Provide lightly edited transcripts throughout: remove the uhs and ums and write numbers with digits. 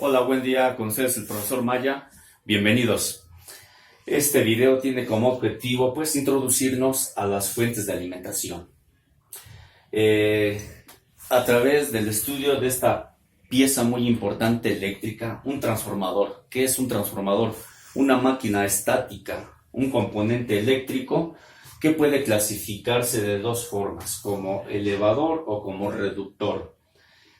Hola, buen día, con ustedes el profesor Maya. Bienvenidos. Este video tiene como objetivo pues introducirnos a las fuentes de alimentación. A través del estudio de esta pieza muy importante eléctrica, un transformador. ¿Qué es un transformador? Una máquina estática, un componente eléctrico que puede clasificarse de dos formas, como elevador o como reductor.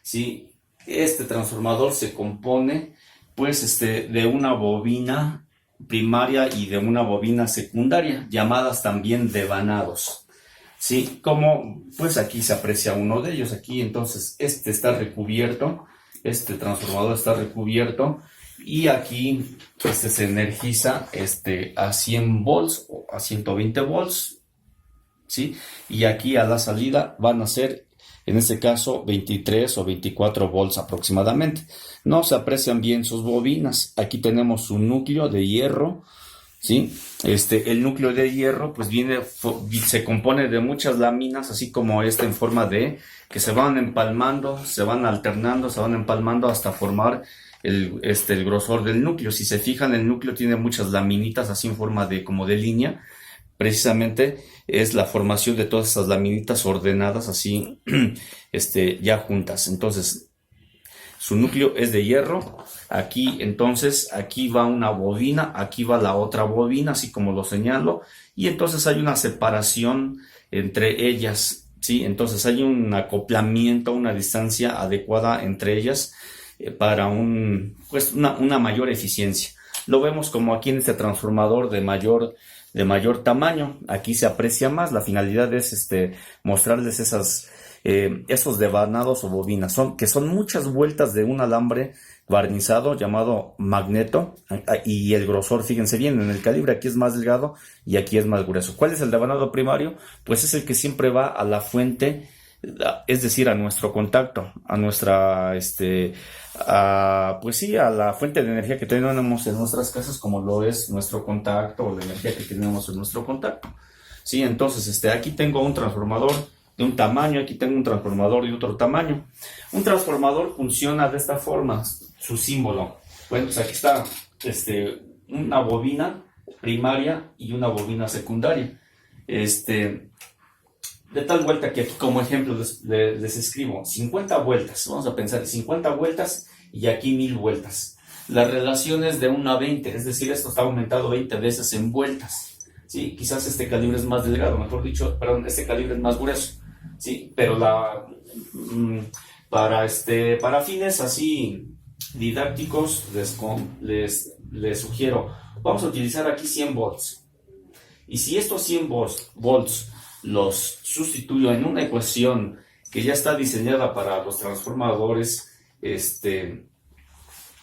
¿Sí? Este transformador se compone pues de una bobina primaria y de una bobina secundaria, llamadas también devanados. Sí, como pues aquí se aprecia uno de ellos. Aquí entonces está recubierto, este transformador está recubierto, y aquí se energiza a 100 volts o a 120 volts, ¿sí? Y aquí a la salida van a ser, en este caso, 23 o 24 volts aproximadamente. No se aprecian bien sus bobinas. Aquí tenemos un núcleo de hierro, ¿sí? El núcleo de hierro pues se compone de muchas láminas, así como en forma de, que se van empalmando, se van alternando, se van empalmando hasta formar el grosor del núcleo. Si se fijan, el núcleo tiene muchas laminitas así en forma de, como de línea. Precisamente es la formación de todas esas laminitas ordenadas así, ya juntas. Entonces, su núcleo es de hierro. Aquí, entonces, aquí va una bobina, aquí va la otra bobina, así como lo señalo. Y entonces hay una separación entre ellas, ¿sí? Entonces hay un acoplamiento, una distancia adecuada entre ellas para una mayor eficiencia. Lo vemos como aquí en este transformador de mayor tamaño. Aquí se aprecia más. La finalidad es mostrarles esos devanados o bobinas, que son muchas vueltas de un alambre barnizado llamado magneto, y el grosor, fíjense bien, en el calibre aquí es más delgado y aquí es más grueso. ¿Cuál es el devanado primario? Pues es el que siempre va a la fuente, es decir, a nuestro contacto, a nuestra, pues sí, a la fuente de energía que tenemos en nuestras casas, como lo es nuestro contacto o la energía que tenemos en nuestro contacto. Sí, entonces, aquí tengo un transformador de un tamaño, aquí tengo un transformador de otro tamaño. Un transformador funciona de esta forma, su símbolo. Bueno, pues aquí está, una bobina primaria y una bobina secundaria. De tal vuelta que aquí como ejemplo les escribo 50 vueltas, vamos a pensar 50 vueltas y aquí 1000 vueltas. La relación es de 1 a 20, es decir, esto está aumentado 20 veces en vueltas. ¿Sí? Quizás este calibre es más delgado, mejor dicho, perdón, este calibre es más grueso. ¿Sí? Pero para fines así didácticos les sugiero, vamos a utilizar aquí 100 volts. Y si estos 100 volts los sustituyo en una ecuación que ya está diseñada para los transformadores,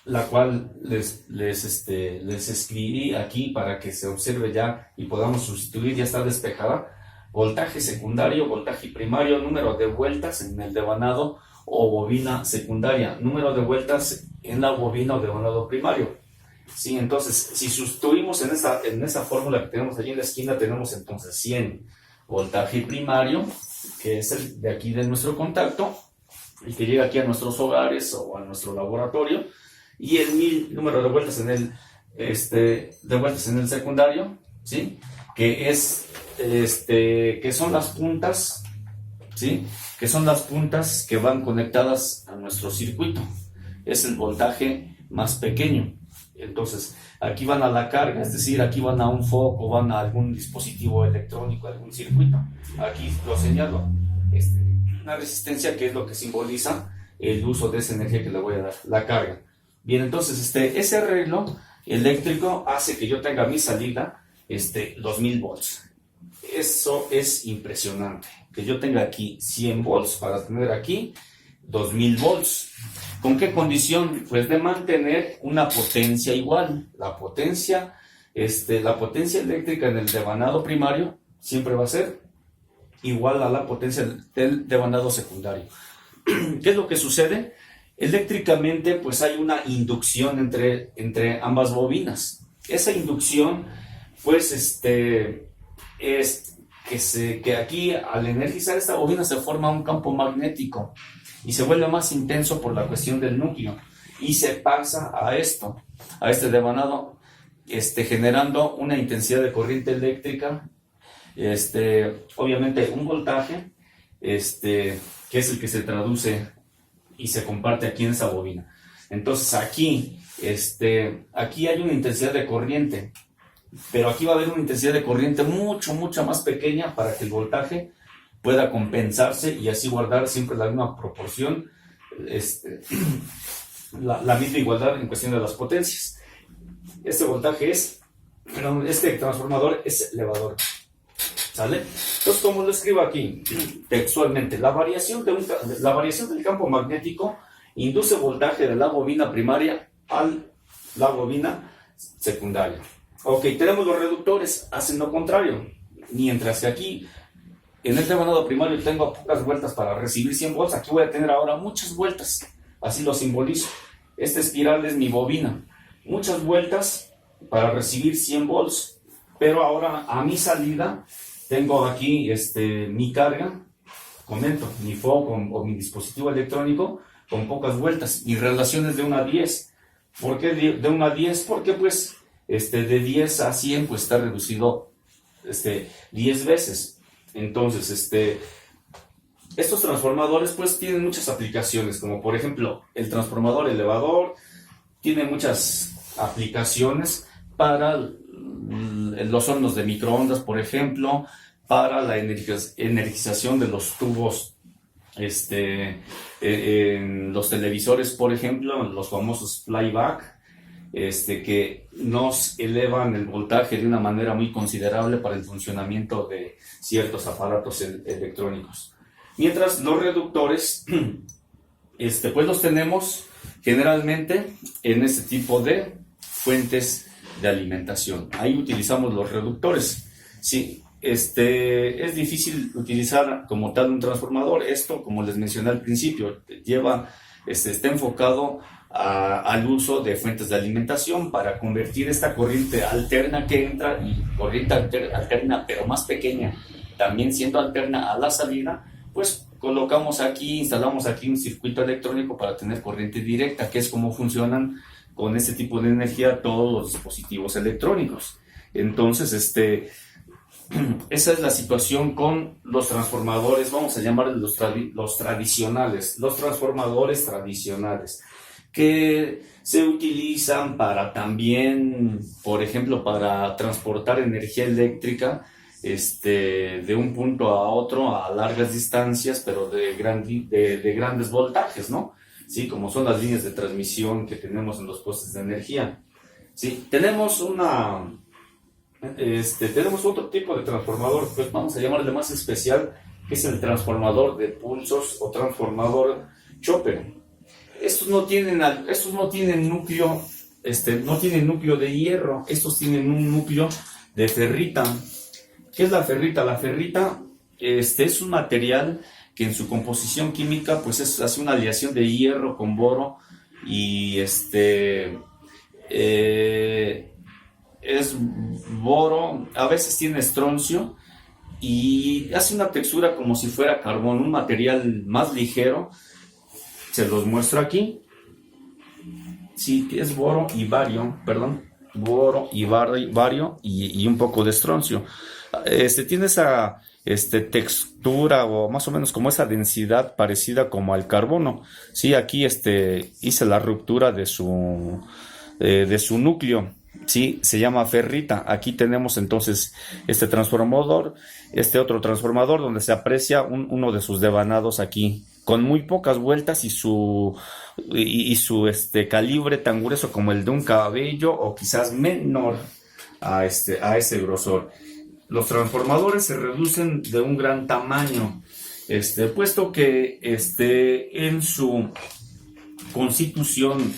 la cual les escribí aquí para que se observe ya y podamos sustituir, ya está despejada. Voltaje secundario, voltaje primario, número de vueltas en el devanado o bobina secundaria, número de vueltas en la bobina o devanado primario. Sí, entonces, si sustituimos en esa fórmula que tenemos allí en la esquina, tenemos entonces 100 voltaje primario, que es el de aquí de nuestro contacto, el que llega aquí a nuestros hogares o a nuestro laboratorio, y el 1000 número de vueltas en el secundario, ¿sí? Que son las puntas, ¿sí? Que son las puntas que van conectadas a nuestro circuito. Es el voltaje más pequeño. Entonces, aquí van a la carga, es decir, aquí van a un foco, van a algún dispositivo electrónico, algún circuito. Aquí lo señalo, una resistencia que es lo que simboliza el uso de esa energía que le voy a dar, la carga. Bien, entonces, ese arreglo eléctrico hace que yo tenga mi salida, 2000 volts. Eso es impresionante, que yo tenga aquí 100 volts para tener aquí 2000 volts. ¿Con qué condición? Pues de mantener una potencia igual. La potencia eléctrica en el devanado primario siempre va a ser igual a la potencia del devanado secundario. ¿Qué es lo que sucede? Eléctricamente, pues hay una inducción entre ambas bobinas. Esa inducción, pues, es que aquí, al energizar esta bobina, se forma un campo magnético y se vuelve más intenso por la cuestión del núcleo. y se pasa a este devanado, generando una intensidad de corriente eléctrica, obviamente un voltaje, que es el que se traduce y se comparte aquí en esa bobina. Entonces aquí hay una intensidad de corriente, pero aquí va a haber una intensidad de corriente mucho más pequeña para que el voltaje pueda compensarse y así guardar siempre la misma proporción, la misma igualdad en cuestión de las potencias. Este transformador es elevador, ¿sale? Entonces, como lo escribo aquí textualmente, la variación del campo magnético induce voltaje de la bobina primaria a la bobina secundaria. Ok, tenemos los reductores, hacen lo contrario. Mientras que aquí, en el devanado primario, tengo pocas vueltas para recibir 100 volts, aquí voy a tener ahora muchas vueltas. Así lo simbolizo. Esta espiral es mi bobina. Muchas vueltas para recibir 100 volts. Pero ahora, a mi salida, tengo aquí mi carga, mi foco o mi dispositivo electrónico con pocas vueltas. Mi relación es de 1 a 10. ¿Por qué de 1 a 10? Porque pues de 10 a 100 pues está reducido 10 veces. Entonces, estos transformadores pues tienen muchas aplicaciones, como por ejemplo el transformador elevador tiene muchas aplicaciones para los hornos de microondas, por ejemplo, para la energización de los tubos, en los televisores, por ejemplo, los famosos flyback, que nos elevan el voltaje de una manera muy considerable para el funcionamiento de ciertos aparatos electrónicos. Mientras los reductores, pues los tenemos generalmente en este tipo de fuentes de alimentación. Ahí utilizamos los reductores. Sí, es difícil utilizar como tal un transformador. Esto, como les mencioné al principio, está enfocado al uso de fuentes de alimentación para convertir esta corriente alterna que entra, y corriente alterna pero más pequeña, también siendo alterna a la salida, pues instalamos aquí un circuito electrónico para tener corriente directa, que es como funcionan con este tipo de energía todos los dispositivos electrónicos. Entonces, esa es la situación con los transformadores, vamos a llamarlos los tradicionales, los transformadores tradicionales, que se utilizan para también, por ejemplo, para transportar energía eléctrica de un punto a otro a largas distancias, pero de grandes voltajes, ¿no? Sí, como son las líneas de transmisión que tenemos en los postes de energía. Sí, tenemos otro tipo de transformador, pues vamos a llamarle más especial, que es el transformador de pulsos o transformador chopper. Estos no tienen núcleo, no tienen núcleo de hierro, estos tienen un núcleo de ferrita. ¿Qué es la ferrita? La ferrita es un material que en su composición química pues hace una aleación de hierro con boro y es boro, a veces tiene estroncio y hace una textura como si fuera carbón, un material más ligero. Se los muestro aquí. Sí, es boro y bario y un poco de estroncio. Tiene esa textura o más o menos como esa densidad parecida como al carbono. Sí, aquí hice la ruptura de su núcleo. Sí, se llama ferrita. Aquí tenemos entonces este transformador, otro transformador donde se aprecia uno de sus devanados aquí, con muy pocas vueltas y su calibre tan grueso como el de un cabello o quizás menor a ese grosor. Los transformadores se reducen de un gran tamaño, puesto que en su constitución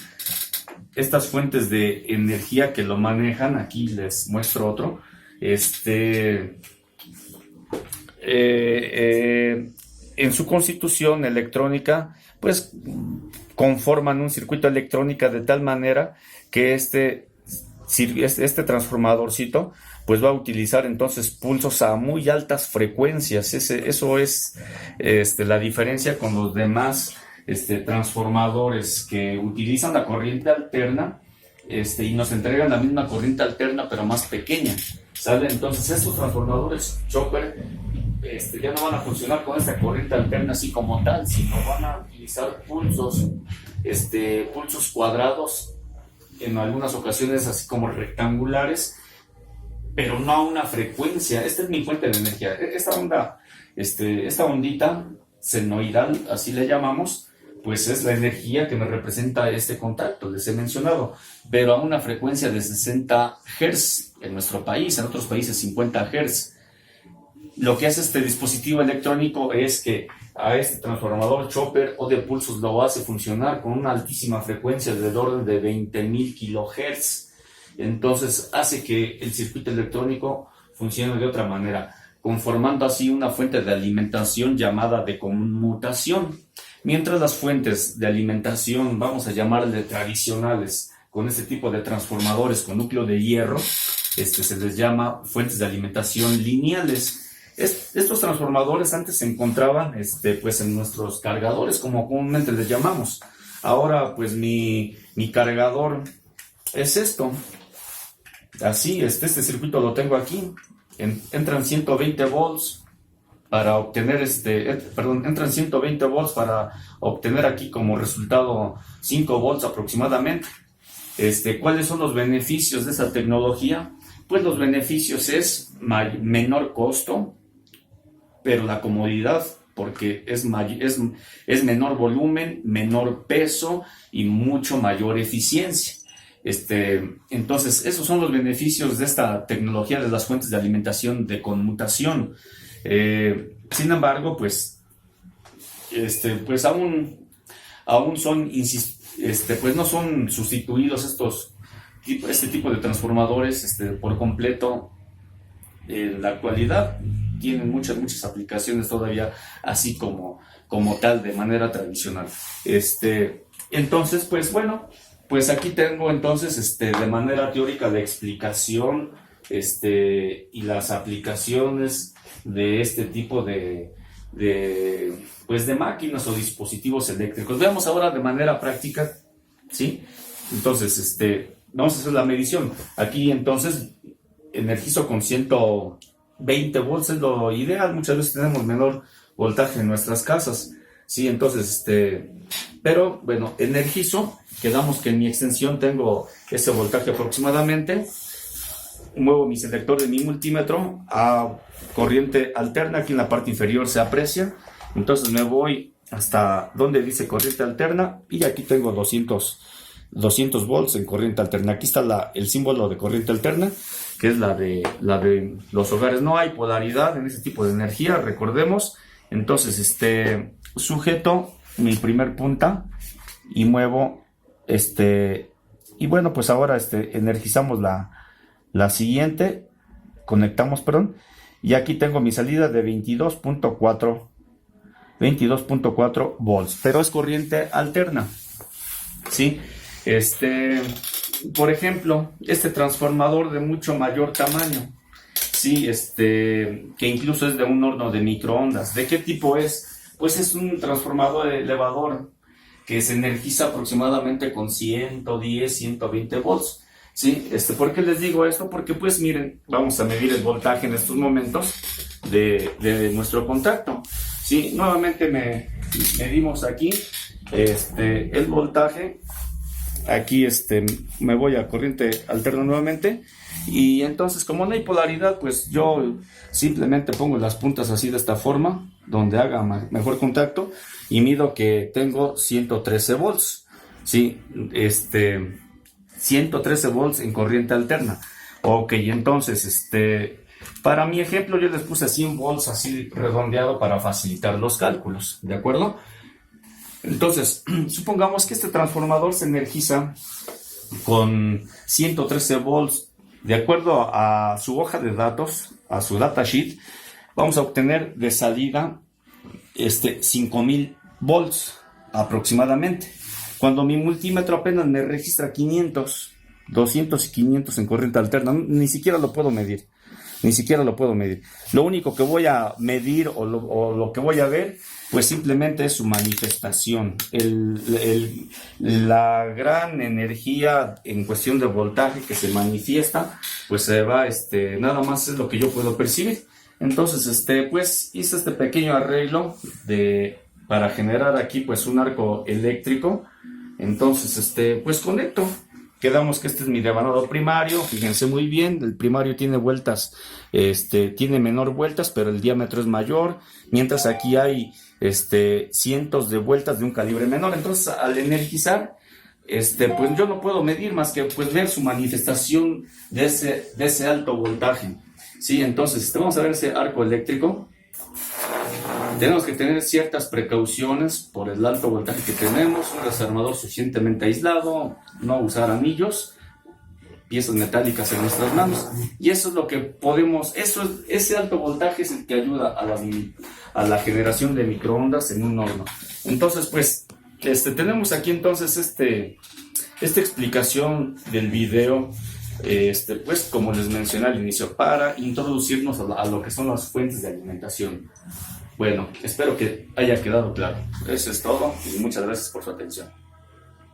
estas fuentes de energía que lo manejan, aquí les muestro otro, en su constitución electrónica, pues conforman un circuito electrónico de tal manera que este transformadorcito pues va a utilizar entonces pulsos a muy altas frecuencias. Eso es la diferencia con los demás transformadores que utilizan la corriente alterna, y nos entregan la misma corriente alterna pero más pequeña, ¿sale? Entonces estos transformadores chopper ya no van a funcionar con esta corriente alterna así como tal, sino van a utilizar pulsos cuadrados, en algunas ocasiones así como rectangulares, pero no a una frecuencia. Esta es mi fuente de energía. Esta ondita senoidal, así le llamamos, pues es la energía que me representa este contacto, les he mencionado, pero a una frecuencia de 60 Hz en nuestro país, en otros países 50 Hz. Lo que hace este dispositivo electrónico es que a este transformador chopper o de pulsos lo hace funcionar con una altísima frecuencia del orden de 20.000 kHz. Entonces hace que el circuito electrónico funcione de otra manera, conformando así una fuente de alimentación llamada de conmutación. Mientras las fuentes de alimentación, vamos a llamarle tradicionales, con este tipo de transformadores con núcleo de hierro, se les llama fuentes de alimentación lineales. Estos transformadores antes se encontraban pues en nuestros cargadores, como comúnmente les llamamos. Ahora pues mi cargador es esto. Así, este circuito lo tengo aquí. Entran 120 volts para obtener entran 120 volts para obtener aquí como resultado 5 volts aproximadamente. ¿Cuáles son los beneficios de esta tecnología? Pues los beneficios es menor costo, pero la comodidad, porque es menor volumen, menor peso y mucho mayor eficiencia. Entonces, esos son los beneficios de esta tecnología de las fuentes de alimentación de conmutación. Sin embargo, pues aún son, pues no son sustituidos este tipo de transformadores por completo. En la actualidad tienen muchas aplicaciones todavía así como tal, de manera tradicional. Entonces, pues bueno, pues aquí tengo entonces de manera teórica la explicación y las aplicaciones de este tipo de máquinas o dispositivos eléctricos. Veamos ahora de manera práctica, ¿sí? Entonces, vamos a hacer la medición. Aquí entonces energizo con 120 volts, es lo ideal. Muchas veces tenemos menor voltaje en nuestras casas, ¿sí? Entonces, pero bueno, energizo, quedamos que en mi extensión tengo ese voltaje aproximadamente. Muevo mi selector de mi multímetro a corriente alterna, aquí en la parte inferior se aprecia. Entonces me voy hasta donde dice corriente alterna y aquí tengo 200 volts en corriente alterna. Aquí está el símbolo de corriente alterna, que es la de los hogares. No hay polaridad en este tipo de energía, recordemos. Entonces, sujeto mi primer punta y muevo, y bueno, pues ahora energizamos la siguiente, conectamos, perdón, y aquí tengo mi salida de 22.4 volts, pero es corriente alterna, ¿sí? Por ejemplo, este transformador de mucho mayor tamaño, sí, que incluso es de un horno de microondas. ¿De qué tipo es? Pues es un transformador elevador que se energiza aproximadamente con 110, 120 volts. ¿Sí? ¿Por qué les digo esto? Porque pues miren, vamos a medir el voltaje en estos momentos de nuestro contacto. ¿Sí? Nuevamente medimos aquí el voltaje. Aquí me voy a corriente alterna nuevamente. Y entonces, como no hay polaridad, pues yo simplemente pongo las puntas así de esta forma, donde haga mejor contacto, y mido que tengo 113 volts. ¿Sí? 113 volts en corriente alterna. Ok, entonces, para mi ejemplo yo les puse 100 volts así redondeado para facilitar los cálculos, ¿de acuerdo? Entonces, supongamos que este transformador se energiza con 113 volts. De acuerdo a su hoja de datos, a su datasheet, vamos a obtener de salida 5000 volts aproximadamente. Cuando mi multímetro apenas me registra 500, 200 y 500 en corriente alterna, ni siquiera lo puedo medir. ni siquiera lo puedo medir. Lo único que voy a medir o lo que voy a ver, pues simplemente es su manifestación. La gran energía en cuestión de voltaje que se manifiesta, pues se va, nada más es lo que yo puedo percibir. Entonces, pues hice este pequeño arreglo para generar aquí pues un arco eléctrico. Entonces, pues conecto. Quedamos que este es mi rebanado primario. Fíjense muy bien, el primario tiene vueltas, tiene menor vueltas, pero el diámetro es mayor, mientras aquí hay cientos de vueltas de un calibre menor. Entonces, al energizar, pues yo no puedo medir más que pues ver su manifestación de ese alto voltaje. Sí, entonces, vamos a ver ese arco eléctrico. Tenemos que tener ciertas precauciones por el alto voltaje que tenemos, un desarmador suficientemente aislado, no usar anillos, piezas metálicas en nuestras manos, y eso es lo que podemos, ese alto voltaje es el que ayuda a la generación de microondas en un horno. Entonces, pues, tenemos aquí entonces esta explicación del video, pues como les mencioné al inicio, para introducirnos a lo que son las fuentes de alimentación. Bueno, espero que haya quedado claro. Eso es todo y muchas gracias por su atención.